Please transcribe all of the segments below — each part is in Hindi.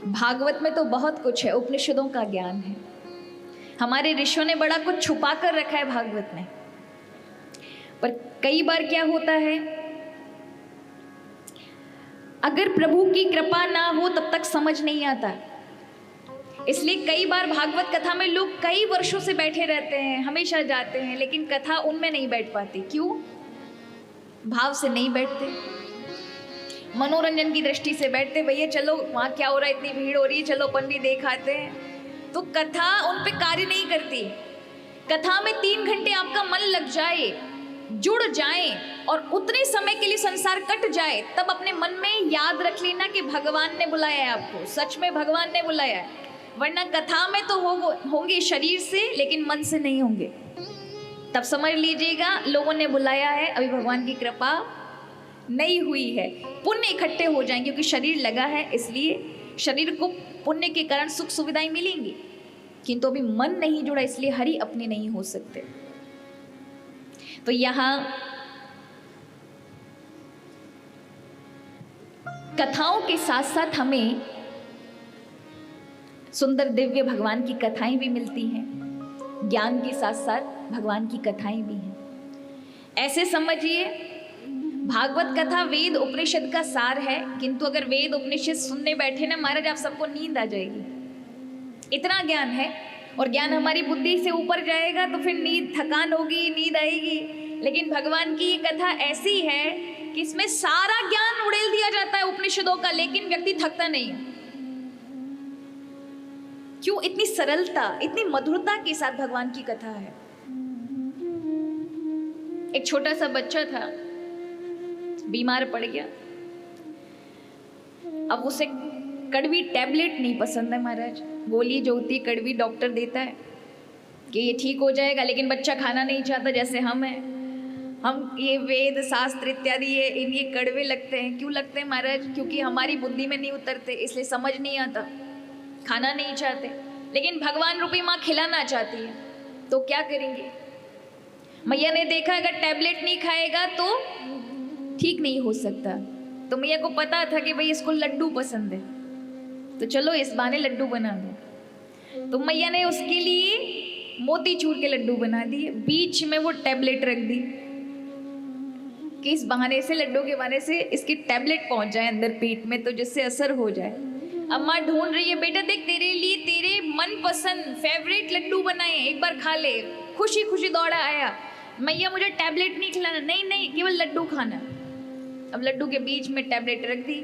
भागवत में तो बहुत कुछ है, उपनिषदों का ज्ञान है। हमारे ऋषियों ने बड़ा कुछ छुपा कर रखा है भागवत में। पर कई बार क्या होता है, अगर प्रभु की कृपा ना हो तब तक समझ नहीं आता। इसलिए कई बार भागवत कथा में लोग कई वर्षों से बैठे रहते हैं, हमेशा जाते हैं, लेकिन कथा उनमें नहीं बैठ पाती। क्यों? भाव से नहीं बैठते, मनोरंजन की दृष्टि से बैठते। भैया चलो वहाँ क्या हो रहा है, इतनी भीड़ हो रही है, चलो अपन भी देख आते हैं। तो कथा उन पे कार्य नहीं करती। कथा में 3 घंटे आपका मन लग जाए, जुड़ जाए और उतने समय के लिए संसार कट जाए, तब अपने मन में याद रख लेना कि भगवान ने बुलाया है आपको, सच में भगवान ने बुलाया है। वरना कथा में तो होंगे शरीर से, लेकिन मन से नहीं होंगे। तब समझ लीजिएगा लोगों ने बुलाया है, अभी भगवान की कृपा नहीं हुई है। पुण्य इकट्ठे हो जाएंगे क्योंकि शरीर लगा है, इसलिए शरीर को पुण्य के कारण सुख सुविधाएं मिलेंगी, किंतु अभी मन नहीं जुड़ा, इसलिए हरि अपने नहीं हो सकते। तो यहां कथाओं के साथ साथ हमें सुंदर दिव्य भगवान की कथाएं भी मिलती हैं। ज्ञान के साथ साथ भगवान की कथाएं भी हैं। ऐसे समझिए, भागवत कथा वेद उपनिषद का सार है, किंतु अगर वेद उपनिषद सुनने बैठे ना महाराज, आप सबको नींद आ जाएगी। इतना ज्ञान है, और ज्ञान हमारी बुद्धि से ऊपर जाएगा तो फिर नींद, थकान होगी, नींद आएगी। लेकिन भगवान की कथा ऐसी है कि इसमें सारा ज्ञान उड़ेल दिया जाता है उपनिषदों का, लेकिन व्यक्ति थकता नहीं है। क्यों? इतनी सरलता, इतनी मधुरता के साथ भगवान की कथा है। एक छोटा सा बच्चा था, बीमार पड़ गया। अब उसे कड़वी टैबलेट नहीं पसंद है महाराज, गोली जो होती है कड़वी, डॉक्टर देता है कि ये ठीक हो जाएगा, लेकिन बच्चा खाना नहीं चाहता। जैसे हम हैं, हम ये वेद शास्त्र इत्यादि ये कड़वे लगते हैं। क्यों लगते हैं महाराज? क्योंकि हमारी बुद्धि में नहीं उतरते, इसलिए समझ नहीं आता, खाना नहीं चाहते। लेकिन भगवान रूपी माँ खिलाना चाहती है, तो क्या करेंगे? मैया ने देखा अगर टैबलेट नहीं खाएगा तो ठीक नहीं हो सकता। तो मैया को पता था कि भाई इसको लड्डू पसंद है, तो चलो इस बहाने लड्डू बना दो। तो मैया ने उसके लिए मोतीचूर के लड्डू बना दिए, बीच में वो टैबलेट रख दी कि इस बहाने से, लड्डू के बहाने से इसकी टैबलेट पहुंच जाए अंदर पेट में, तो जिससे असर हो जाए। अब माँ ढूंढ रही है, बेटा देख तेरे लिए तेरे मनपसंद फेवरेट लड्डू बनाए, एक बार खा ले। खुशी खुशी दौड़ा आया, मैया मुझे टैबलेट नहीं खिलाना। नहीं नहीं, केवल लड्डू खाना। अब लड्डू के बीच में टैबलेट रख दी,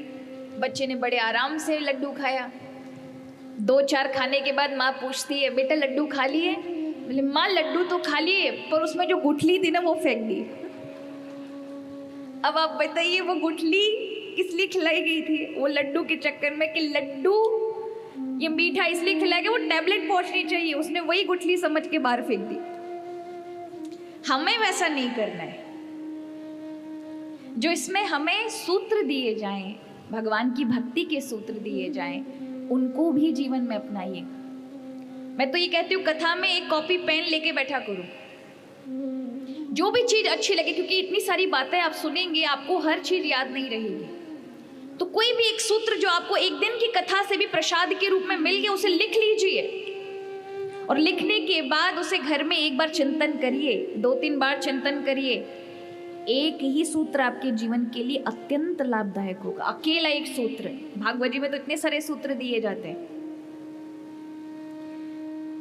बच्चे ने बड़े आराम से लड्डू खाया। 2-4 खाने के बाद माँ पूछती है, बेटा लड्डू खा लिए? बोले माँ लड्डू तो खा लिए, पर उसमें जो गुठली थी ना वो फेंक दी। अब आप बताइए वो गुठली किस लिए खिलाई गई थी? वो लड्डू के चक्कर में कि लड्डू ये मीठा इसलिए खिलाया गया, वो टैबलेट पहुंचनी चाहिए, उसने वही गुठली समझ के बाहर फेंक दी। हमें वैसा नहीं करना है। जो इसमें हमें सूत्र दिए जाएं, भगवान की भक्ति के सूत्र दिए जाएं, उनको भी जीवन में अपनाइए। मैं तो ये कहती हूँ, कथा में एक कॉपी पेन लेके बैठा करो, जो भी चीज अच्छी लगे, क्योंकि इतनी सारी बातें आप सुनेंगे, आपको हर चीज याद नहीं रहेगी। तो कोई भी एक सूत्र जो आपको एक दिन की कथा से भी प्रसाद के रूप में मिल गया, उसे लिख लीजिए, और लिखने के बाद उसे घर में एक बार चिंतन करिए, 2-3 बार चिंतन करिए। एक ही सूत्र आपके जीवन के लिए अत्यंत लाभदायक होगा, अकेला एक सूत्र। भागवत जी में तो इतने सारे सूत्र दिए जाते हैं।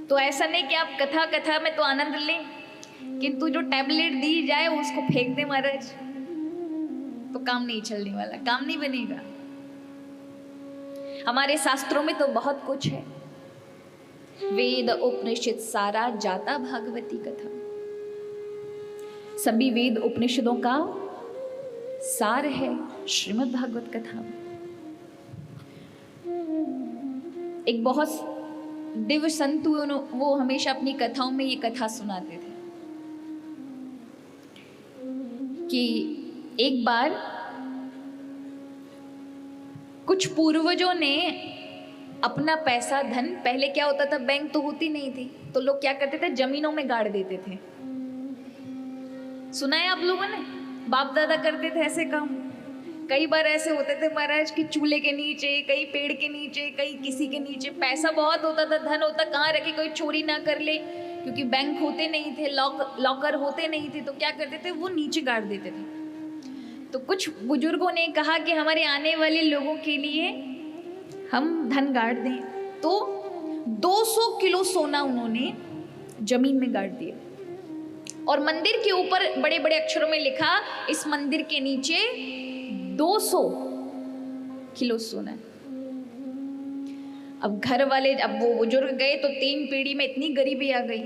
तो ऐसा नहीं कि आप कथा में तो आनंद लें, किंतु जो टैबलेट दी जाए उसको फेंक दे महाराज, तो काम नहीं चलने वाला, काम नहीं बनेगा। हमारे शास्त्रों में तो बहुत कुछ है, वेद उपनिषद सारा जाता भागवती कथा। सभी वेद उपनिषदों का सार है श्रीमद् भागवत कथा। एक बहुत दिव्य संत, वो हमेशा अपनी कथाओं में ये कथा सुनाते थे कि एक बार कुछ पूर्वजों ने अपना पैसा, धन, पहले क्या होता था, बैंक तो होती नहीं थी, तो लोग क्या करते थे, जमीनों में गाड़ देते थे। सुना है आप लोगों ने? बाप दादा करते थे ऐसे काम। कई बार ऐसे होते थे महाराज कि चूल्हे के नीचे, कहीं पेड़ के नीचे, कहीं किसी के नीचे, पैसा बहुत होता था, धन होता, कहाँ रखे कोई चोरी ना कर ले, क्योंकि बैंक होते नहीं थे, लॉकर होते नहीं थे, तो क्या करते थे वो नीचे गाड़ देते थे। तो कुछ बुजुर्गों ने कहा कि हमारे आने वाले लोगों के लिए हम धन गाड़ दें, तो 200 किलो सोना उन्होंने जमीन में गाड़ दिया और मंदिर के ऊपर बड़े बड़े अक्षरों में लिखा, इस मंदिर के नीचे 200 किलो सोना। अब घर वाले, अब वो बुजुर्ग गए तो 3 पीढ़ी में इतनी गरीबी आ गई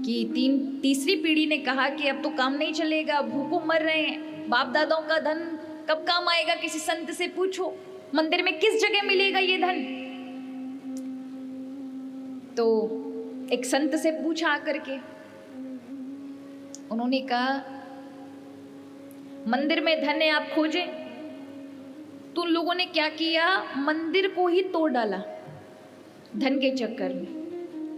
कि तीसरी पीढ़ी ने कहा कि अब तो काम नहीं चलेगा, भूखों मर रहे हैं, बाप दादाओं का धन कब काम आएगा, किसी संत से पूछो मंदिर में किस जगह मिलेगा ये धन। तो एक संत से पूछा आकर के, उन्होंने कहा मंदिर में धन है, आप खोजें। तो उन लोगों ने क्या किया, मंदिर को ही तोड़ डाला धन के चक्कर में,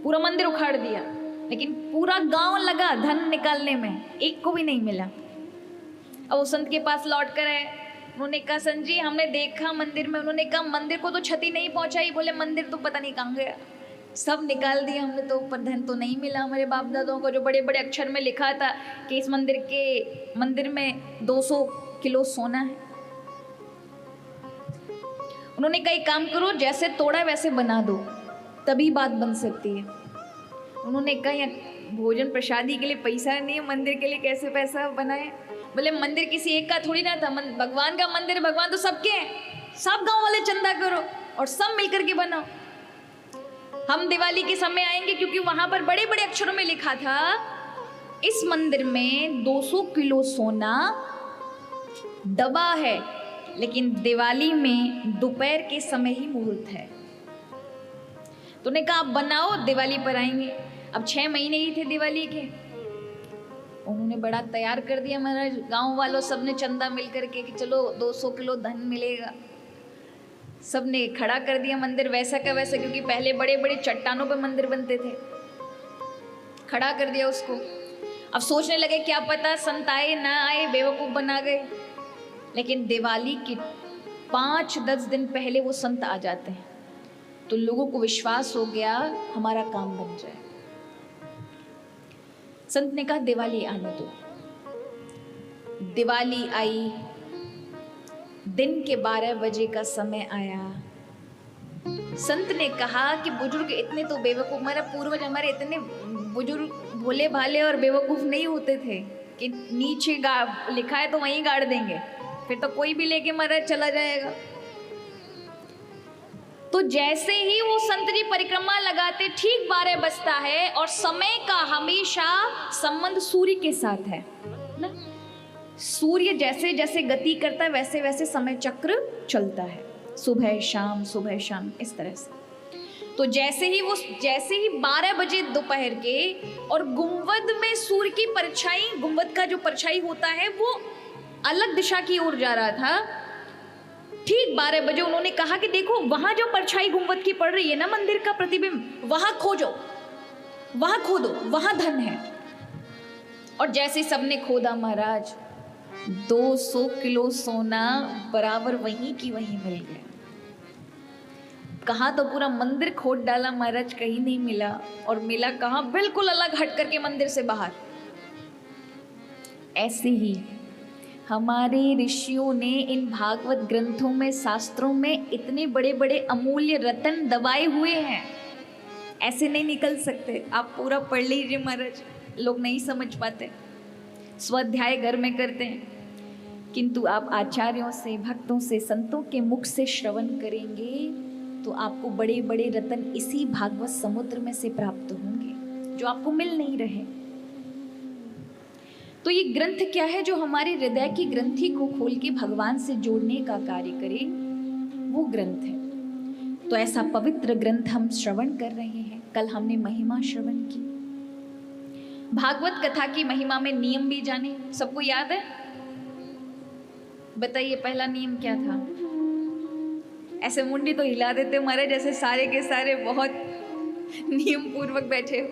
पूरा मंदिर उखाड़ दिया, लेकिन पूरा गांव लगा धन निकालने में, एक को भी नहीं मिला। अब वो संत के पास लौट कर आए, उन्होंने कहा संत जी हमने देखा मंदिर में। उन्होंने कहा मंदिर को तो क्षति नहीं पहुंचाई। बोले मंदिर तो पता नहीं कहाँ गया, सब निकाल दिया हमने तो, ऊपर धन तो नहीं मिला हमारे बाप दादाओं को, जो बड़े बड़े अक्षर में लिखा था कि इस मंदिर में 200 किलो सोना है। उन्होंने कहा एक काम करो, जैसे तोड़ा वैसे बना दो, तभी बात बन सकती है। उन्होंने कहा यहाँ भोजन प्रसादी के लिए पैसा नहीं है, मंदिर के लिए कैसे पैसा बनाए। बोले मंदिर किसी एक का थोड़ी ना था, भगवान का मंदिर, भगवान तो सबके हैं, सब गांव वाले चंदा करो और सब मिलकर के बनाओ। हम दिवाली के समय आएंगे, क्योंकि वहां पर बड़े बड़े अक्षरों में लिखा था इस मंदिर में 200 किलो सोना दबा है, लेकिन दिवाली में दोपहर के समय ही मुहूर्त है। तो ने कहा आप बनाओ, दिवाली पर आएंगे। अब 6 महीने ही थे दिवाली के। उन्होंने बड़ा तैयार कर दिया महाराज, गांव वालों सब ने चंदा मिल करके कि चलो 200 किलो धन मिलेगा। सब ने खड़ा कर दिया मंदिर वैसा का वैसा, क्योंकि पहले बड़े बड़े चट्टानों पे मंदिर बनते थे, खड़ा कर दिया उसको। अब सोचने लगे क्या पता संत आए ना आए, बेवकूफ बना गए। लेकिन दिवाली के 5-10 दिन पहले वो संत आ जाते हैं, तो लोगों को विश्वास हो गया हमारा काम बन जाए। संत ने कहा दिवाली आने दो। दिवाली आई, दिन के 12 बजे का समय आया। संत ने कहा कि बुजुर्ग इतने तो बेवकूफ, हमारे पूर्वज हमारे इतने बुजुर्ग भोले भाले और बेवकूफ नहीं होते थे कि नीचे लिखा है तो वहीं गाड़ देंगे, फिर तो कोई भी लेके महाराज चला जाएगा। तो जैसे ही वो संत जी परिक्रमा लगाते, ठीक 12 बजता है और समय का हमेशा संबंध सूर्य के साथ है ना। सूर्य जैसे जैसे गति करता है वैसे वैसे समय चक्र चलता है, सुबह शाम इस तरह से। तो जैसे ही 12 बजे दोपहर के और गुंबद में सूर्य की परछाई, गुंबद का जो परछाई होता है वो अलग दिशा की ओर जा रहा था। ठीक 12 बजे उन्होंने कहा कि देखो वहां जो परछाई गुंबद की पड़ रही है ना, मंदिर का प्रतिबिंब, वहां खोजो, वहां खोदो, वहां धन है। और जैसे सबने खोदा महाराज, 200 किलो सोना बराबर वहीं की वहीं मिल गया। कहा तो पूरा मंदिर खोद डाला महाराज, कहीं नहीं मिला। और मिला कहाँ, बिल्कुल अलग हट करके मंदिर से बाहर। ऐसे ही हमारे ऋषियों ने इन भागवत ग्रंथों में, शास्त्रों में इतने बड़े बड़े अमूल्य रत्न दबाए हुए हैं, ऐसे नहीं निकल सकते। आप पूरा पढ़ लीजिए महाराज, लोग नहीं समझ पाते, स्वाध्याय घर में करते हैं, किंतु आप आचार्यों से, भक्तों से, संतों के मुख से श्रवण करेंगे तो आपको बड़े बड़े रत्न इसी भागवत समुद्र में से प्राप्त होंगे, जो आपको मिल नहीं रहे। तो ये ग्रंथ क्या है, जो हमारे हृदय की ग्रंथि को खोल के भगवान से जोड़ने का कार्य करे, वो ग्रंथ है। तो ऐसा पवित्र ग्रंथ हम श्रवण कर रहे हैं। कल हमने महिमा श्रवण की, भागवत कथा की महिमा में नियम भी जाने। सबको याद है? बताइए पहला नियम क्या था? ऐसे मुंडी तो हिला देते हमारे, जैसे सारे के सारे बहुत नियम पूर्वक बैठे हो।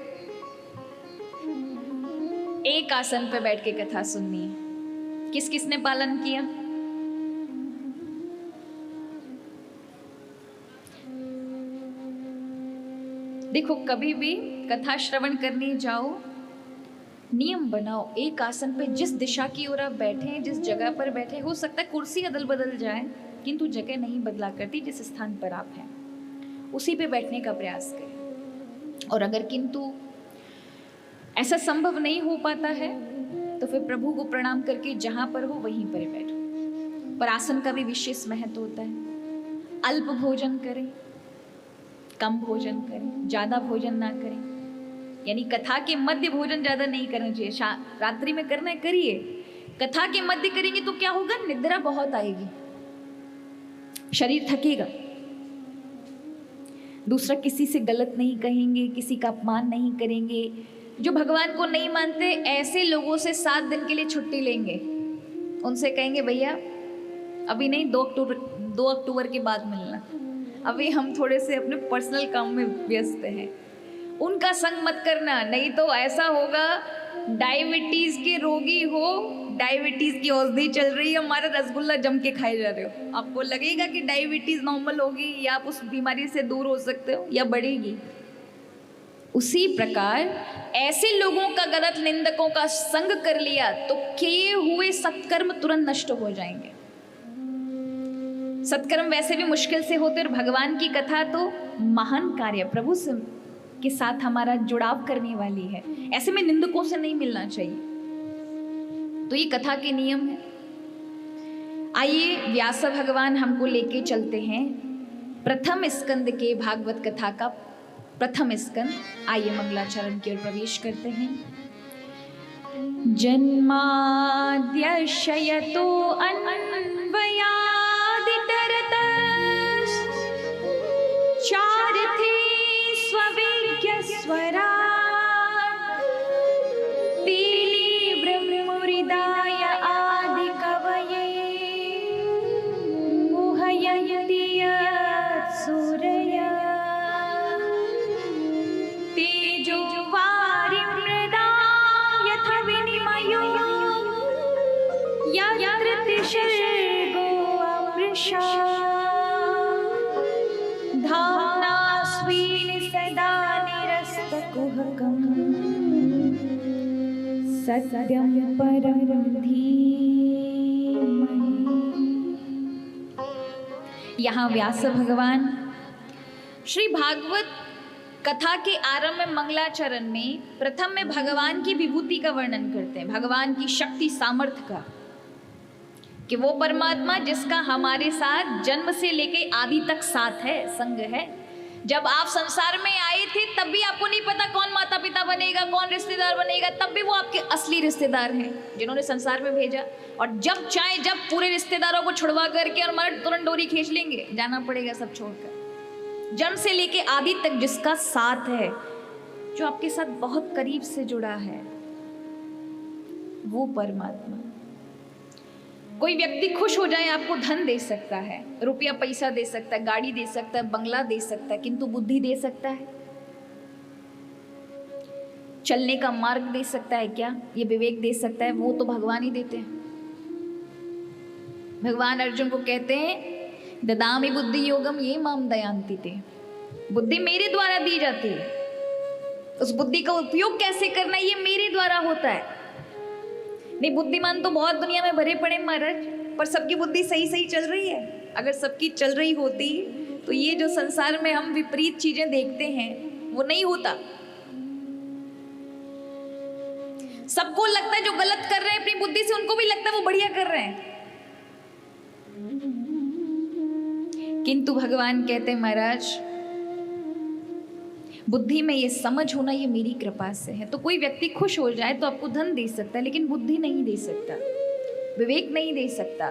एक आसन पे बैठ के कथा सुननी है, किस किसने पालन किया? देखो, कभी भी कथा श्रवण करने जाओ, नियम बनाओ, एक आसन पे जिस दिशा की ओर आप बैठे, जिस जगह पर बैठे, हो सकता है कुर्सी अदल बदल जाए किंतु जगह नहीं बदला करती। जिस स्थान पर आप हैं उसी पे बैठने का प्रयास करें। और अगर किंतु ऐसा संभव नहीं हो पाता है तो फिर प्रभु को प्रणाम करके जहां पर हो वहीं पर बैठो। पर आसन का भी विशेष महत्व होता है। अल्प भोजन करें, कम भोजन करें, ज्यादा भोजन ना करें। यानी कथा के मध्य भोजन ज्यादा नहीं करना चाहिए। रात्रि में करना है करिए, कथा के मध्य करेंगे तो क्या होगा? निद्रा बहुत आएगी, शरीर थकेगा। दूसरा, किसी से गलत नहीं कहेंगे, किसी का अपमान नहीं करेंगे। जो भगवान को नहीं मानते ऐसे लोगों से 7 दिन के लिए छुट्टी लेंगे। उनसे कहेंगे भैया अभी नहीं, 2 अक्टूबर के बाद मिलना, अभी हम थोड़े से अपने पर्सनल काम में व्यस्त हैं। उनका संग मत करना, नहीं तो ऐसा होगा डायबिटीज के रोगी हो, डायबिटीज की औषधि चल रही है, हमारा रसगुल्ला जम के खाए जा रहे हो। आपको लगेगा कि डायबिटीज नॉर्मल होगी या आप उस बीमारी से दूर हो सकते हो या बढ़ेगी। उसी प्रकार ऐसे लोगों का, गलत निंदकों का संग कर लिया तो किए हुए सत्कर्म तुरंत नष्ट हो जाएंगे। सत्कर्म वैसे भी मुश्किल से होते, और भगवान की कथा तो महान कार्य, प्रभु से के साथ हमारा जुड़ाव करने वाली है। ऐसे में निंदकों से नहीं मिलना चाहिए। तो ये कथा के नियम है। आइए व्यास भगवान हमको लेके चलते हैं प्रथम स्कंद के भागवत कथा का प्रथम स्कंद। आइए मंगलाचरण की ओर प्रवेश करते हैं। जन्माद्यस्य यतो अन्वयादितरतश्च चारिथे स्वविज्ञस्वराट् तेली ब्रह्महृदाय आदिकवये मुह्यन्ति यत्सूरयः तेजो वारिमृदां यथा विनिमयो यत्र त्रिसर्गो अमृषा धाम्ना स्वेन सदा निरस्तकुहकम् सत्यं परं धीमहि। यहाँ व्यास भगवान श्री भागवत कथा के आरंभ में मंगलाचरण में प्रथम में भगवान की विभूति का वर्णन करते हैं, भगवान की शक्ति सामर्थ्य का, कि वो परमात्मा जिसका हमारे साथ जन्म से लेके आदि तक साथ है, संग है। जब आप संसार में आए थे तब भी आपको नहीं पता कौन माता पिता बनेगा, कौन रिश्तेदार बनेगा, तब भी वो आपके असली रिश्तेदार हैं जिन्होंने संसार में भेजा। और जब चाहे जब पूरे रिश्तेदारों को छुड़वा करके और मर्द तुरंत डोरी खींच लेंगे, जाना पड़ेगा सब छोड़कर। जन्म से लेके आदि तक जिसका साथ है, जो आपके साथ बहुत करीब से जुड़ा है, वो परमात्मा। कोई व्यक्ति खुश हो जाए आपको धन दे सकता है, रुपया पैसा दे सकता है, गाड़ी दे सकता है, बंगला दे सकता है, किंतु बुद्धि दे सकता है? चलने का मार्ग दे सकता है क्या? ये विवेक दे सकता है? वो तो भगवान ही देते हैं। भगवान अर्जुन को कहते हैं ददामि बुद्धि योगम ये माम दयांति ते। बुद्धि मेरे द्वारा दी जाती है, उस बुद्धि का उपयोग कैसे करना ये मेरे द्वारा होता है। नहीं, बुद्धिमान तो बहुत दुनिया में भरे पड़े महाराज, पर सबकी बुद्धि सही सही चल रही है? अगर सबकी चल रही होती तो ये जो संसार में हम विपरीत चीजें देखते हैं वो नहीं होता। सबको लगता है जो गलत कर रहे हैं अपनी बुद्धि से, उनको भी लगता है वो बढ़िया कर रहे हैं। किंतु भगवान कहते हैं महाराज, बुद्धि में ये समझ होना ये मेरी कृपा से है। तो कोई व्यक्ति खुश हो जाए तो आपको धन दे सकता है, लेकिन बुद्धि नहीं दे सकता, विवेक नहीं दे सकता।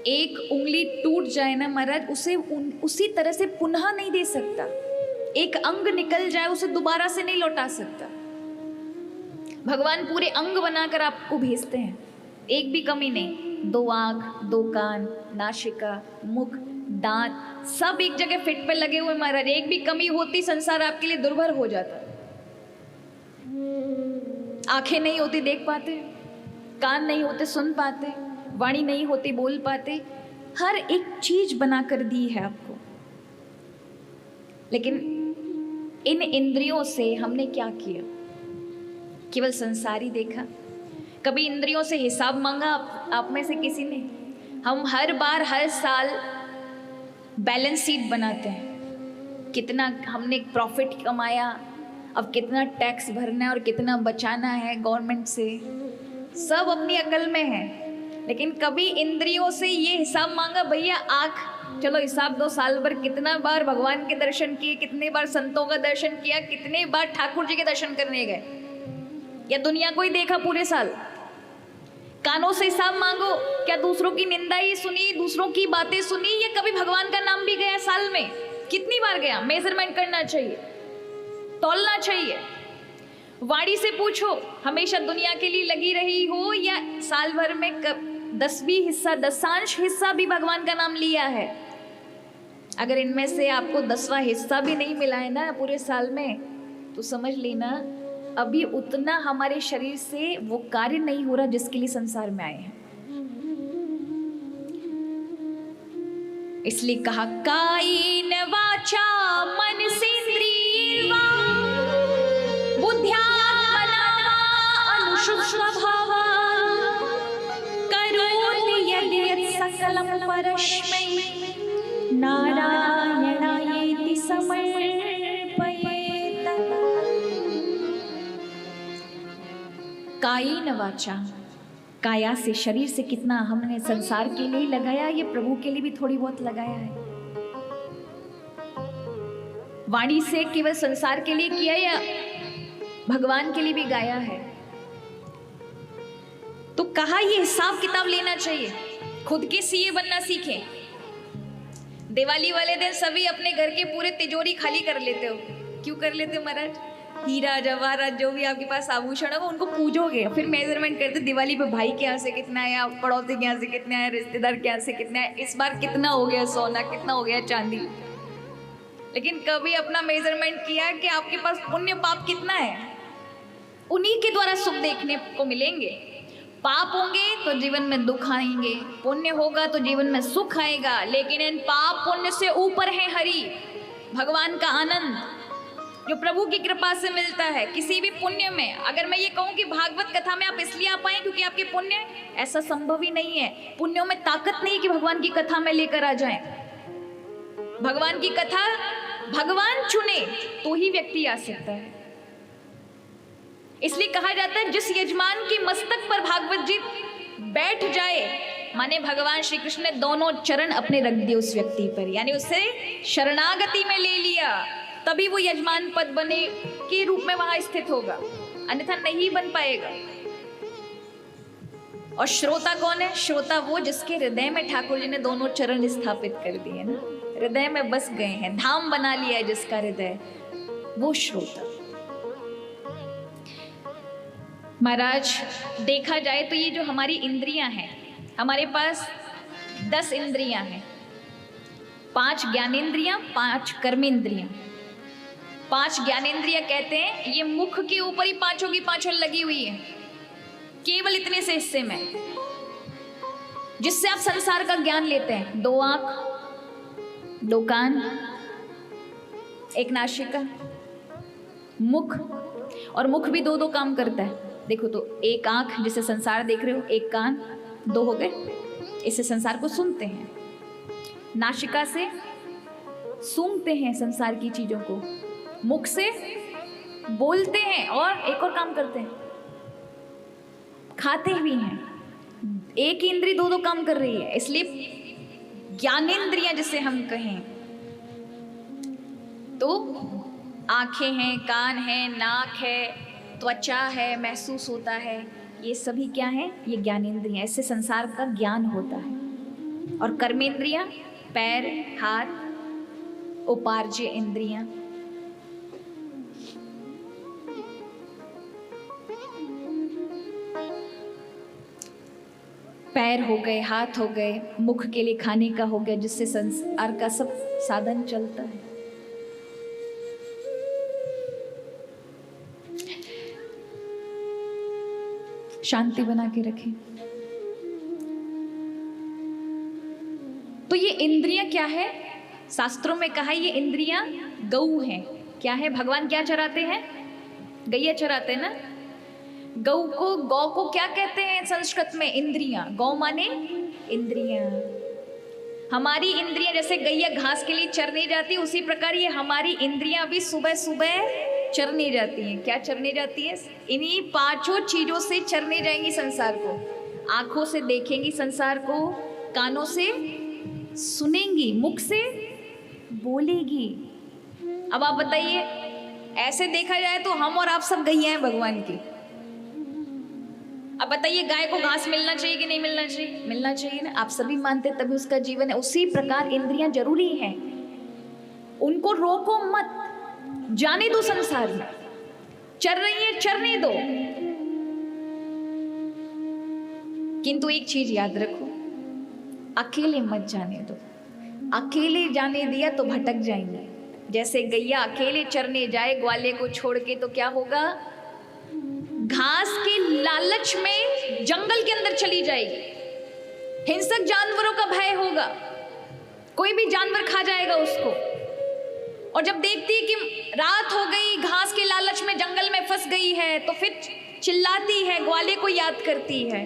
एक उंगली टूट जाए ना महाराज, उसे उसी तरह से पुनः नहीं दे सकता। एक अंग निकल जाए उसे दोबारा से नहीं लौटा सकता। भगवान पूरे अंग बनाकर आपको भेजते हैं, एक भी कमी नहीं। 2 आंख, 2 कान, नासिका, मुख, दांत, सब एक जगह फिट पे लगे हुए महाराज। एक भी कमी होती संसार आपके लिए दुर्भर हो जाता। आंखें नहीं होती देख पाते, कान नहीं होते सुन पाते, वाणी नहीं होती बोल पाते, हर एक चीज बना कर दी है आपको। लेकिन इन इंद्रियों से हमने क्या किया? केवल संसार ही देखा। कभी इंद्रियों से हिसाब मांगा आप में से किसी ने? हम हर बार हर साल बैलेंस शीट बनाते हैं, कितना हमने प्रॉफिट कमाया, अब कितना टैक्स भरना है और कितना बचाना है गवर्नमेंट से, सब अपनी अकल में है। लेकिन कभी इंद्रियों से ये हिसाब मांगा, भैया आँख चलो हिसाब दो, साल भर कितना बार भगवान के दर्शन किए, कितने बार संतों का दर्शन किया, कितने बार ठाकुर जी के दर्शन करने गए, या दुनिया को ही देखा पूरे साल? कानों से हिसाब मांगो, क्या दूसरों की निंदा ही सुनी, दूसरों की बातें सुनी, या कभी भगवान का नाम भी गया साल में? कितनी बार गया? मेजरमेंट करना चाहिए, तौलना चाहिए। वाणी से पूछो, हमेशा दुनिया के लिए लगी रही हो या साल भर में 10वां हिस्सा, दशांश हिस्सा भी भगवान का नाम लिया है? अगर इनमें से आपको 10वां हिस्सा भी नहीं मिला है ना पूरे साल में, तो समझ लेना अभी उतना हमारे शरीर से वो कार्य नहीं हो रहा जिसके लिए संसार में आए हैं। इसलिए कहा कायेन वाचा मनसेन्द्रियैर्वा बुद्ध्यात्मना अनुशुद्धभावा करोति यद्यत् सकलं परस्मै नारायणायेति समर्पयेत्। कायेन वाचा, काया से, शरीर से कितना हमने संसार के लिए लगाया, ये प्रभु के लिए भी थोड़ी बहुत लगाया है। वाणी से केवल संसार के लिए किया या भगवान के लिए भी गाया है? तो कहा ये हिसाब किताब लेना चाहिए, खुद के सीए बनना सीखें। दिवाली वाले दिन सभी अपने घर के पूरे तिजोरी खाली कर लेते हो, क्यों कर लेते हो महाराज? हीरा जवाहरात जो भी आपके पास आभूषण है उनको पूजोगे, फिर मेजरमेंट करते दिवाली पे भाई के यहाँ से कितना आया, पड़ोसी के यहाँ से कितना आया, रिश्तेदार के यहाँ से कितना आया, इस बार कितना हो गया सोना, कितना हो गया चांदी। लेकिन कभी अपना मेजरमेंट किया कि आपके पास पुण्य पाप कितना है? उन्हीं के द्वारा सुख देखने को मिलेंगे। पाप होंगे तो जीवन में दुख आएंगे, पुण्य होगा तो जीवन में सुख आएगा। लेकिन इन पाप पुण्य से ऊपर है हरि, भगवान का आनंद जो प्रभु की कृपा से मिलता है। किसी भी पुण्य में अगर मैं ये कहूँ कि भागवत कथा में आप इसलिए आ पाए क्योंकि आपके पुण्य, ऐसा संभव ही नहीं है। पुण्यों में ताकत नहीं कि भगवान की कथा में लेकर आ जाएं। भगवान की कथा भगवान चुने तो ही व्यक्ति आ सकता है। इसलिए कहा जाता है जिस यजमान के मस्तक पर भागवत जी बैठ जाए, माने भगवान श्री कृष्ण ने दोनों चरण अपने रख दिए उस व्यक्ति पर, यानी उसे शरणागति में ले लिया, तभी वो यजमान पद बने के रूप में वहां स्थित होगा, अन्यथा नहीं बन पाएगा। और श्रोता कौन है? श्रोता वो जिसके हृदय में ठाकुर जी ने दोनों चरण स्थापित कर दिए ना, हृदय में बस गए हैं, धाम बना लिया है जिसका हृदय, वो श्रोता। महाराज देखा जाए तो ये जो हमारी इंद्रियां हैं, हमारे पास 10 इंद्रियां हैं, 5 ज्ञानेंद्रियां, 5 कर्मेंद्रियां। 5 ज्ञानेंद्रियां कहते हैं ये मुख के ऊपर ही पांचों की पांचों लगी हुई है, केवल इतने से हिस्से में, जिससे आप संसार का ज्ञान लेते हैं। 2 आंख, 2 कान, 1 नासिका, मुख, और मुख भी 2-2 काम करता है। देखो तो 1 आंख जिससे संसार देख रहे हो, 1 कान, 2 हो गए, इससे संसार को सुनते हैं। नासिका से सूंघते हैं संसार की चीजों को, मुख से बोलते हैं, और एक और काम करते हैं, खाते भी हैं। एक इंद्रिय 2-2 काम कर रही है, इसलिए ज्ञानेंद्रियां जिसे हम कहें तो आंखें हैं, कान है, नाक है, त्वचा है, महसूस होता है, ये सभी क्या है? ये ज्ञानेंद्रियां, इससे संसार का ज्ञान होता है। और कर्मेंद्रियां, पैर, हाथ, उपार्ज्य इंद्रियां। पैर हो गए, हाथ हो गए, मुख के लिए खाने का हो गया, जिससे संसार का सब साधन चलता है। शांति बना के रखें। तो ये इंद्रियां क्या है? शास्त्रों में कहा ये इंद्रियां गऊ हैं। क्या है? भगवान क्या चराते हैं? गैया चराते हैं ना। गौ को क्या कहते हैं संस्कृत में? इंद्रियां। गौ माने इंद्रियां। हमारी इंद्रियां जैसे गैया घास के लिए चरने जाती है, उसी प्रकार ये हमारी इंद्रियां भी सुबह सुबह चरने जाती हैं। क्या चरने जाती है? इन्हीं पांचों चीजों से चरने जाएंगी संसार को। आंखों से देखेंगी संसार को, कानों से सुनेंगी, मुख से बोलेगी। अब आप बताइए, ऐसे देखा जाए तो हम और आप सब गैया हैं भगवान की। अब बताइए, गाय को घास मिलना चाहिए कि नहीं मिलना चाहिए? मिलना चाहिए ना। आप सभी मानते तभी उसका जीवन है। उसी प्रकार इंद्रियां जरूरी हैं, उनको रोको मत, जाने दो। संसार में चल रही है, चरने दो। किंतु एक चीज याद रखो, अकेले मत जाने दो। अकेले जाने दिया तो भटक जाएंगे। जैसे गैया अकेले चरने जाए ग्वाले को छोड़ के, तो क्या होगा? घास के लालच में जंगल के अंदर चली जाएगी। हिंसक जानवरों का भय होगा, कोई भी जानवर खा जाएगा उसको। और जब देखती है कि रात हो गई, घास के लालच में जंगल में फंस गई है, तो फिर चिल्लाती है, ग्वाले को याद करती है।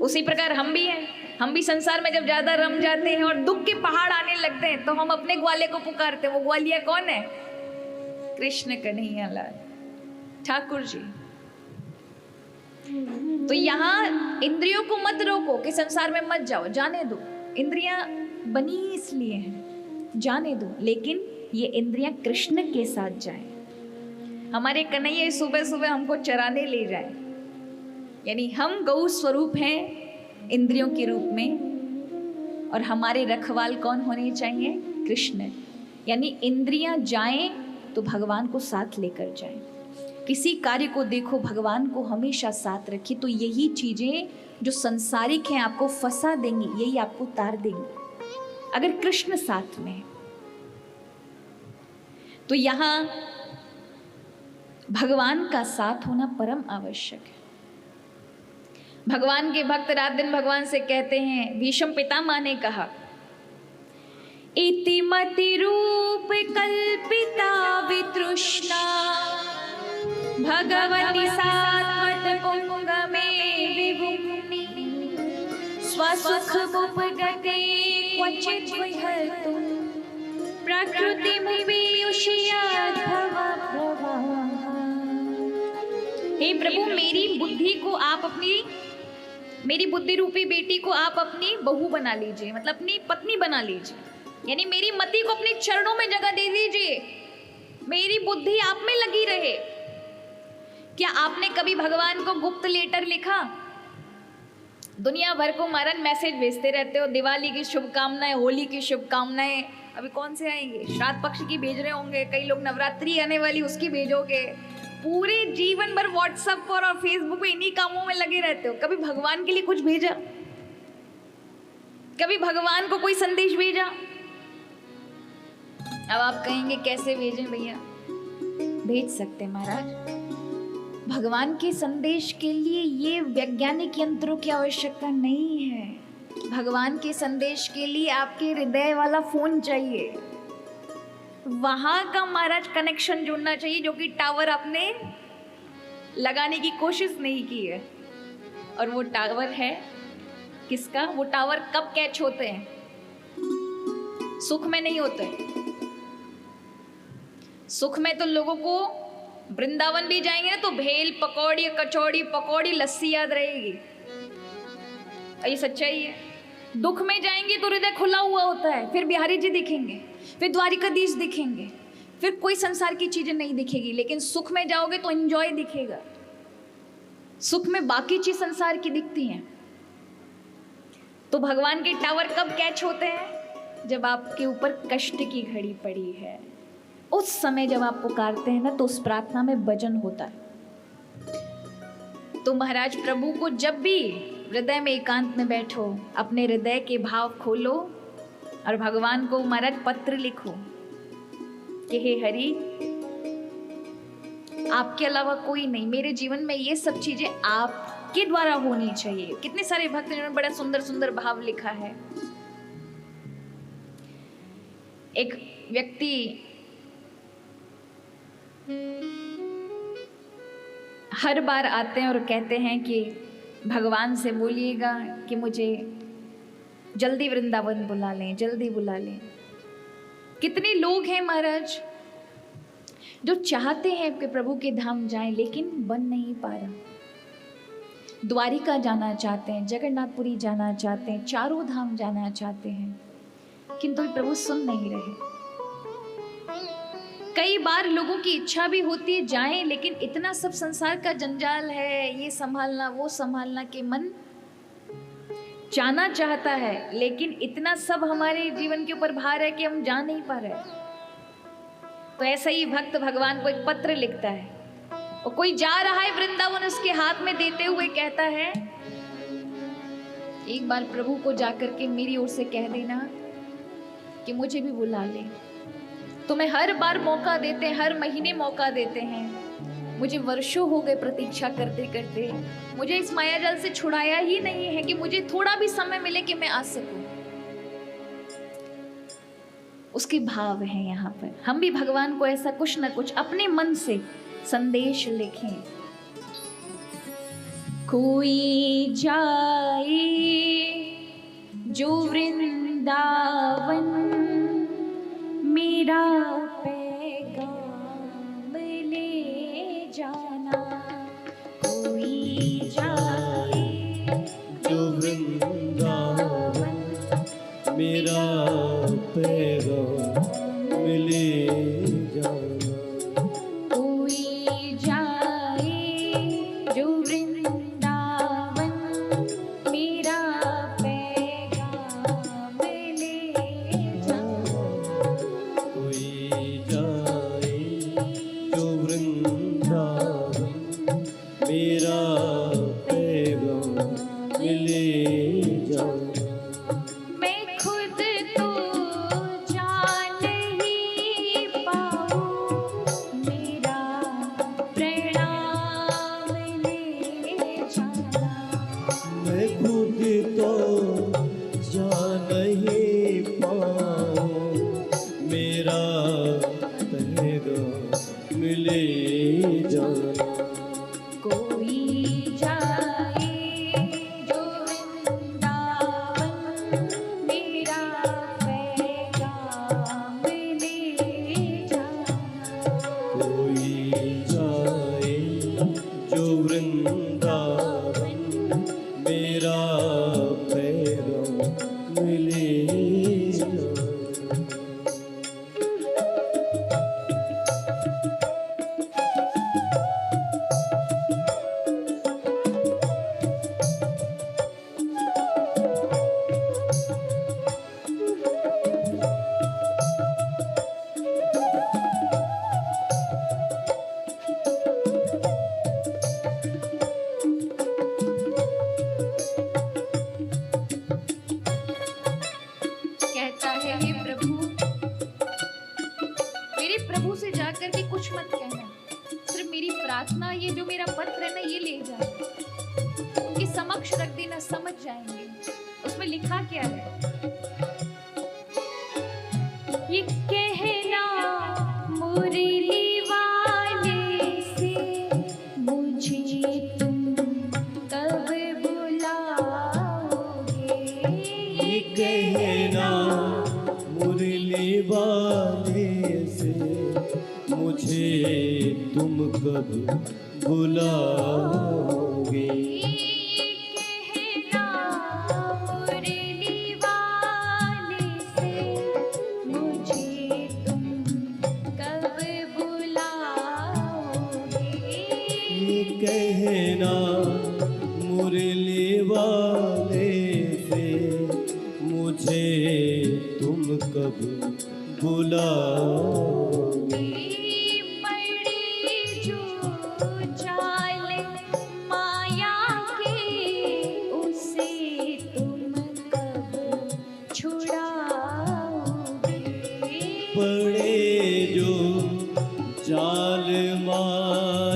उसी प्रकार हम भी हैं। हम भी संसार में जब ज्यादा रम जाते हैं और दुख के पहाड़ आने लगते हैं, तो हम अपने ग्वाले को पुकारते हैं। वो ग्वालिया कौन है? कृष्ण कन्हैया लाल ठाकुर जी। तो यहाँ इंद्रियों को मत रोको कि संसार में मत जाओ, जाने दो। इंद्रियां बनी इसलिए हैं, जाने दो। लेकिन ये इंद्रियां कृष्ण के साथ जाएं। हमारे कन्हैया सुबह सुबह हमको चराने ले जाए। यानी हम गौ स्वरूप हैं इंद्रियों के रूप में, और हमारे रखवाल कौन होने चाहिए? कृष्ण। यानी इंद्रियां जाएं तो भगवान को साथ लेकर जाएं। किसी कार्य को देखो, भगवान को हमेशा साथ रखिए। तो यही चीजें जो संसारिक हैं आपको फंसा देंगी, यही आपको तार देंगी अगर कृष्ण साथ में है। तो यहां भगवान का साथ होना परम आवश्यक है। भगवान के भक्त रात दिन भगवान से कहते हैं, भीष्म पितामह ने कहा, इति मति रूप कल्पिता वितृष्णा भगवति सात्वत पुंगमे विभुम्नि स्वसुख उपगते क्वचित् विहर्तुं प्रकृतिमुपयुष्यात् भवप्रवाह। हे प्रभु, मेरी बुद्धि रूपी बेटी को आप अपनी बहू बना लीजिए, मतलब अपनी पत्नी बना लीजिए। यानी मेरी मति को अपने चरणों में जगह दे दीजिए, मेरी बुद्धि आप में लगी रहे। क्या आपने कभी भगवान को गुप्त लेटर लिखा? दुनिया भर को महाराज मैसेज भेजते रहते हो, दिवाली की शुभकामनाएं, होली की शुभकामनाएं, अभी कौन से आएंगे, श्राद्ध पक्ष की भेज रहे होंगे, कई लोग नवरात्रि आने वाली उसकी भेजोगे। पूरे जीवन भर व्हाट्सएप पर और फेसबुक पे इन्हीं कामों में लगे रहते हो। कभी भगवान के लिए कुछ भेजा? कभी भगवान को कोई संदेश भेजा? अब आप कहेंगे कैसे भेजें भैया? भेज सकते महाराज। भगवान के संदेश के लिए ये वैज्ञानिक यंत्रों की आवश्यकता नहीं है। भगवान के संदेश के लिए आपके हृदय वाला फोन चाहिए, वहां का महाराज कनेक्शन जुड़ना चाहिए, जो कि टावर आपने लगाने की कोशिश नहीं की है। और वो टावर है किसका? वो टावर कब कैच होते हैं? सुख में नहीं होते। सुख में तो लोगों को वृंदावन भी जाएंगे ना तो भेल पकौड़ी, कचौड़ी, पकौड़ी, लस्सी याद रहेगी। ये सच्चाई है। दुख में जाएंगे तो हृदय खुला हुआ होता है, फिर बिहारी जी दिखेंगे, फिर द्वारिकाधीश दिखेंगे, फिर कोई संसार की चीजें नहीं दिखेगी। लेकिन सुख में जाओगे तो एंजॉय दिखेगा। सुख में बाकी चीज संसार की दिखती हैं। तो भगवान के टावर कब कैच होते हैं? जब आपके ऊपर कष्ट की घड़ी पड़ी है, उस समय जब आप पुकारते हैं ना, तो उस प्रार्थना में भजन होता है। तो महाराज प्रभु को जब भी हृदय में एकांत में बैठो, अपने हृदय के भाव खोलो और भगवान को महाराज पत्र लिखो कि हे हरि, आपके अलावा कोई नहीं, मेरे जीवन में ये सब चीजें आपके द्वारा होनी चाहिए। कितने सारे भक्त जिन्होंने बड़ा सुंदर सुंदर भाव लिखा है। एक व्यक्ति हर बार आते हैं और कहते हैं कि भगवान से बोलिएगा कि मुझे जल्दी वृंदावन बुला लें, जल्दी बुला लें। कितने लोग हैं महाराज जो चाहते हैं कि प्रभु के धाम जाएं, लेकिन बन नहीं पा रहा। द्वारिका जाना चाहते हैं, जगन्नाथपुरी जाना चाहते हैं, चारों धाम जाना चाहते हैं, किंतु प्रभु सुन नहीं रहे। कई बार लोगों की इच्छा भी होती है जाएं, लेकिन इतना सब संसार का जंजाल है, ये संभालना वो संभालना, के मन जाना चाहता है, लेकिन इतना सब हमारे जीवन के ऊपर भार है कि हम जा नहीं पा रहे। तो ऐसा ही भक्त भगवान को एक पत्र लिखता है, और कोई जा रहा है वृंदावन, उसके हाथ में देते हुए कहता है, एक बार प्रभु को जाकर के मेरी ओर से कह देना कि मुझे भी बुला ले। तुम्हें हर बार मौका देते हैं, हर महीने मौका देते हैं, मुझे वर्षों हो गए प्रतीक्षा करते करते, मुझे इस मायाजाल से छुड़ाया ही नहीं है कि मुझे थोड़ा भी समय मिले कि मैं आ सकूं। उसके भाव है यहाँ पर। हम भी भगवान को ऐसा कुछ ना कुछ अपने मन से संदेश लिखें। कोई जाए जो वृंदावन, मेरा पैगाम ले जाना। कोई जाए जो वृंदावन, मेरा पैगाम ले जाना। कोई जाए जो वृंदावन, मेरा पैगाम ले जाना। कोई जाए जो वृंदावन, मेरा पैगाम ले जाना। मैं खुद तो जा नहीं पाऊं, मेरा प्रणाम ले जाना। मैं खुद तो जा नहीं पाऊं, मेरा पैगाम ले जाना। कोई जाए जो वृंदावन, मेरा पैगाम ले जाना। कोई जाए जो वृंदावन, मेरा पैगाम ले जाना। कहता है, हे प्रभु, मेरे प्रभु से जाकर के कुछ मत कहना, सिर्फ मेरी प्रार्थना, ये जो मेरा पत्र है ना, ये ले जाना, उनके समक्ष रख देना, समझ जाएंगे उसमें लिखा क्या है। ये कहना मुरली वाले से, मुझे तुम कब बुलाओगे। ये कहना मुरली वाले से, मुझे तुम कब बुलाओगे। कहना मुरली वाले से, मुझे तुम कब बुलाओगे। ये कहना मुरली वाले से, मुझे तुम कब बुलाओगे। बड़ी जो चाल माया के, उसे तुम कब छुड़ाओगे। पड़े जो जाल माया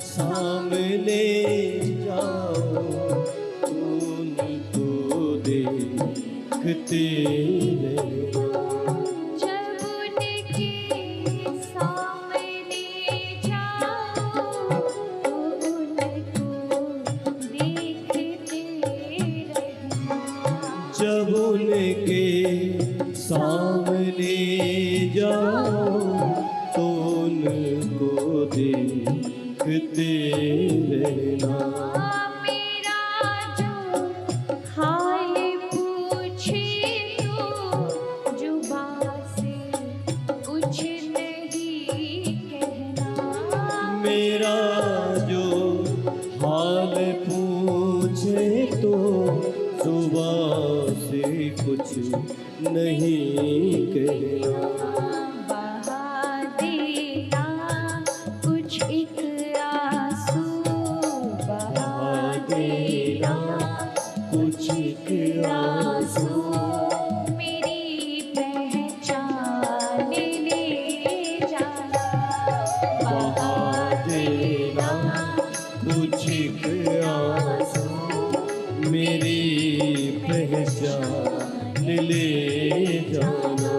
सामने जाओ उनको देखते रहना। जब उनके सामने जाओ तो उनको देखते रहना। जब उनके सामने जाओ तो उनको देखते रहना। मेरा जो हाल पूछे तो जुबां से कुछ नहीं कहना। मेरा जो हाल पूछे तो सुबह से कुछ नहीं कहना। बहा देना कुछ एक आंसू, बहा देना कुछ एक आंसू। मेरी पहचान ले जाना। बहा देना कुछ एक आंसू, मेरी पहचान ले जाना।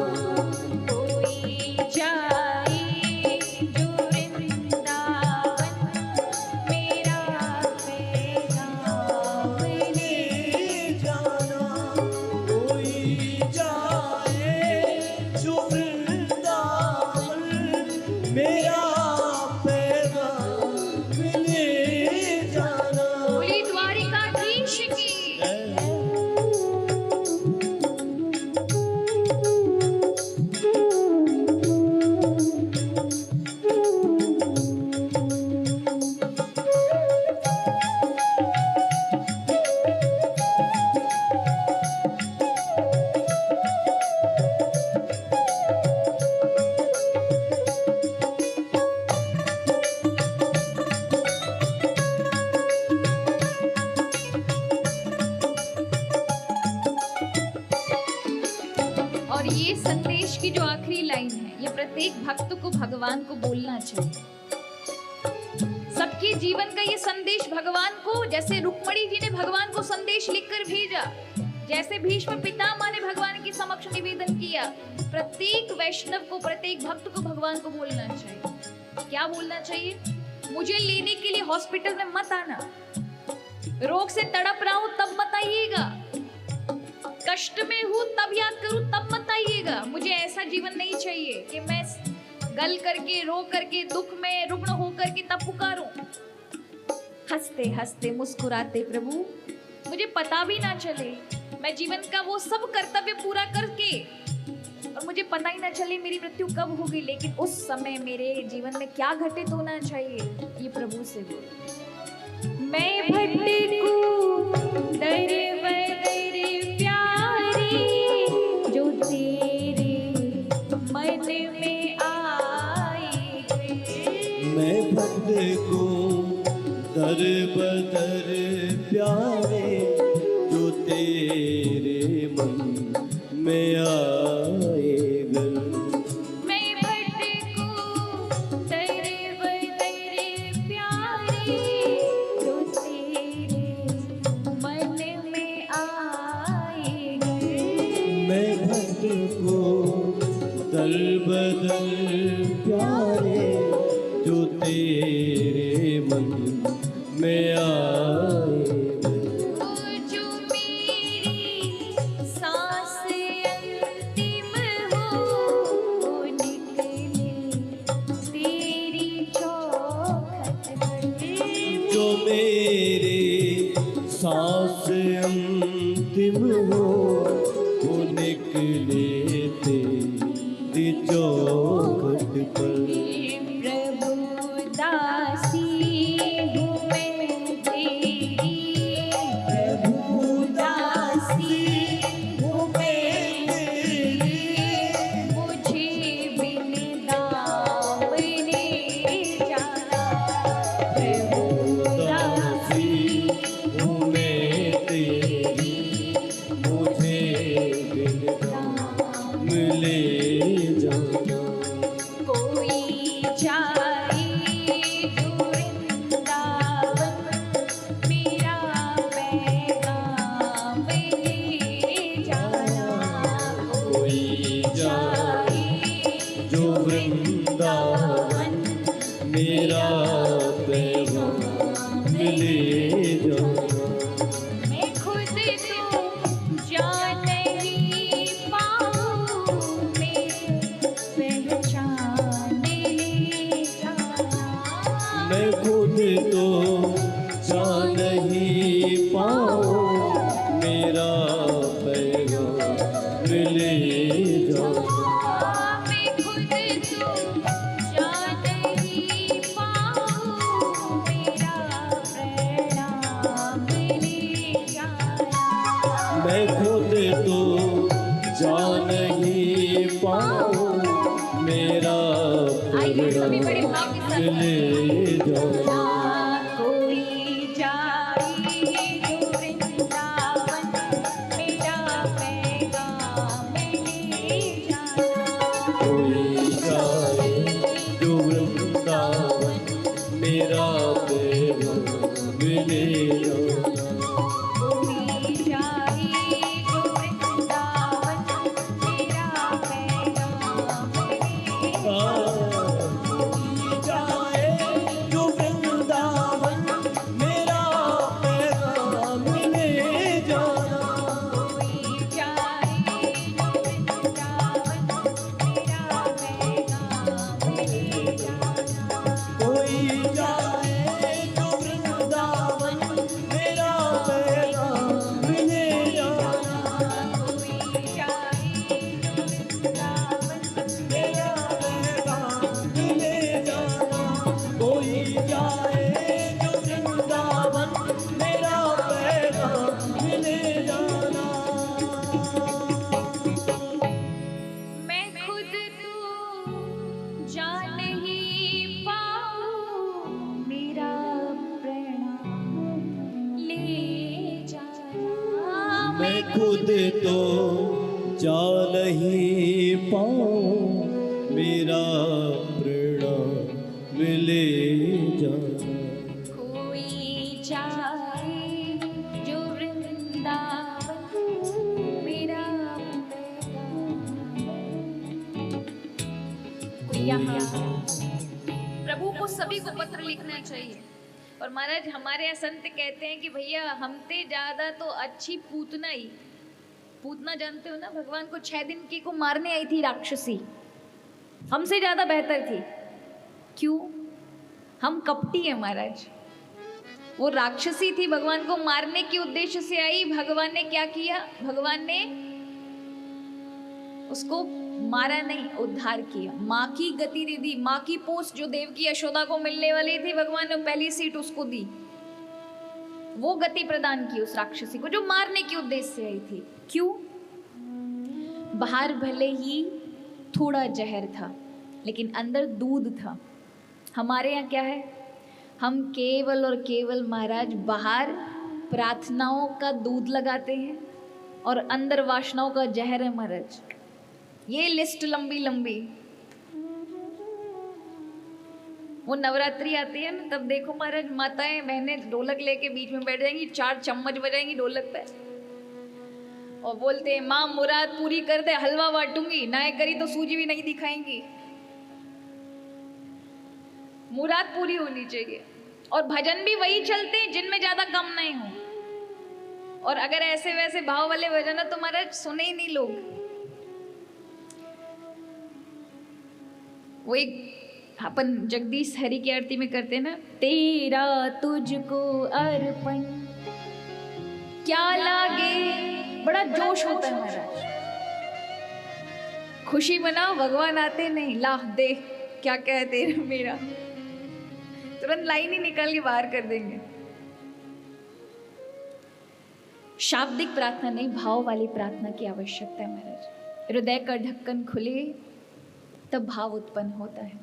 कोई जाए जो वृंदावन, मेरा पैगाम ले जाना। कोई जाए जो वृंदावन, मेरा पैगाम ले जाना। बोली द्वारिकाधीश की। और ये संदेश की जो आखिरी लाइन है, ये प्रत्येक भक्त को भगवान को बोलना चाहिए। सबके जीवन का ये संदेश भगवान को, जैसे रुक्मणी जी ने भगवान को संदेश लिखकर भेजा, जैसे भीष्म पितामह ने भगवान के समक्ष निवेदन किया, प्रत्येक वैष्णव को, प्रत्येक भक्त को भगवान को बोलना चाहिए। क्या बोलना चाहिए? मुझे लेने के लिए हॉस्पिटल में मत आना, रोग से तड़प रहा हूं तब मत आइएगा, कष्ट में हूं तब याद करूं तब मत आइएगा। मुझे ऐसा जीवन नहीं चाहिए कि मैं गल करके, रो करके, दुख में रुग्ण हो करके तब पुकारूं। हंसते हंसते मुस्कुराते प्रभु, मुझे पता भी ना चले, मैं जीवन का वो सब कर्तव्य पूरा करके और मुझे पता ही ना चले मेरी मृत्यु कब होगी, लेकिन उस समय मेरे जीवन में क्या घटित होना चाहिए, ये प्रभु से बोलो। मैं भटकूं दर बदर प्यारी, जो तेरे मन में आए गए। मैं भटकूं दर बदर प्यारे, जो तेरे मन में आए गए। मैं भटकूं दर बदर प्यारी, जो तेरे मन में आए गए। मैं भटकूं दर बदर प्यारे, जो तेरे मन में आए गए। जो मेरी सांस अंतिम हो, वो निकले तेरी चौखट पर। जो मेरे सांस अंतिम हो, वो निकले तेरी चौखट पर। प्रभु दासी हूँ मैं तेरी, प्रभु दासी हूँ मैं तेरी, मुझे बिन दाम ले जाना। प्रभु दासी हूँ मैं तेरी, मुझे बिन दाम ले जाना। कोई जाए जो मैं खुद तो जा नहीं पाऊं, मेरा पैगाम मिले जाना। मैं खुद तो जा नहीं पाऊं, मेरा प्रणाम ले जाना। मैं खुद तो जा नहीं पाऊं, मेरा आइए सभी बड़े भाव के साथ ले जाना। कोई जाए जो वृंदावन, मेरा पैगाम ले जाना। कोई जाए जो वृंदावन, मेरा पैगाम ले जाना। कोई जाए जो वृंदावन, मेरा पैगाम ले जाना। कोई जाए जो वृंदावन, मेरा पैगाम ले जाना। कोई जाए जो वृंदावन, मेरा पैगाम ले जाना। कोई जाए जो वृंदावन, मेरा पैगाम ले जाना। कोई जाए जो वृंदावन, मेरा पैगाम ले जाना। कोई जाए जो वृंदावन, मेरा पैगाम ले जाना। मैं खुद तो जा नहीं पाऊं, मेरा प्रणाम ले जाना। मैं खुद तो जा नहीं पाऊं, मेरा प्रणाम ले जाना। कोई जाए जो वृंदावन, मेरा पैगाम। यहाँ प्रभु को सभी को पत्र लिखना चाहिए। और महाराज हमारे यहाँ संत कहते हैं कि भैया हमसे ज्यादा तो अच्छी पूतना ही, पूतना जानते हो ना, भगवान को 6 दिन की को मारने आई थी राक्षसी, हमसे ज्यादा बेहतर थी। क्यों? हम कपटी हैं महाराज। वो राक्षसी थी, भगवान को मारने के उद्देश्य से आई। भगवान ने क्या किया? भगवान ने उसको मारा नहीं, उद्धार किया। माँ की गति दे दी। माँ की पोस्ट जो देवकी यशोदा को मिलने वाली थी, भगवान ने पहली सीट उसको दी। वो गति प्रदान की उस राक्षसी को जो मारने के उद्देश्य से आई थी। क्यों? बाहर भले ही थोड़ा जहर था, लेकिन अंदर दूध था। हमारे यहाँ क्या है? हम केवल और केवल महाराज बाहर प्रार्थनाओं का दूध लगाते हैं और अंदर वासनाओं का जहर है महाराज। ये लिस्ट लंबी लंबी। वो नवरात्रि आती है ना, तब देखो महाराज माताएं बहनें ढोलक लेके बीच में बैठ जाएंगी, 4 चम्मच बजाएंगी ढोलक पे और बोलते हैं माँ मुराद पूरी कर दे, हलवा बांटूंगी, ना करी तो सूजी भी नहीं दिखाएंगी। मुराद पूरी होनी चाहिए। और भजन भी वही चलते हैं जिनमें ज्यादा कम नहीं हो। और अगर ऐसे वैसे भाव वाले भजन है तो महाराज सुने ही नहीं लोग। वो एक अपन जगदीश हरि की आरती में करते ना, तेरा तुझको अर्पण क्या लागे, बड़ा जोश होता है महाराज। खुशी मनाओ, भगवान आते नहीं, ला दे क्या कहते मेरा, तुरंत लाइन ही निकाल के बाहर कर देंगे। शाब्दिक प्रार्थना नहीं, भाव वाली प्रार्थना की आवश्यकता है महाराज। हृदय का ढक्कन खुले तब भाव उत्पन्न होता है।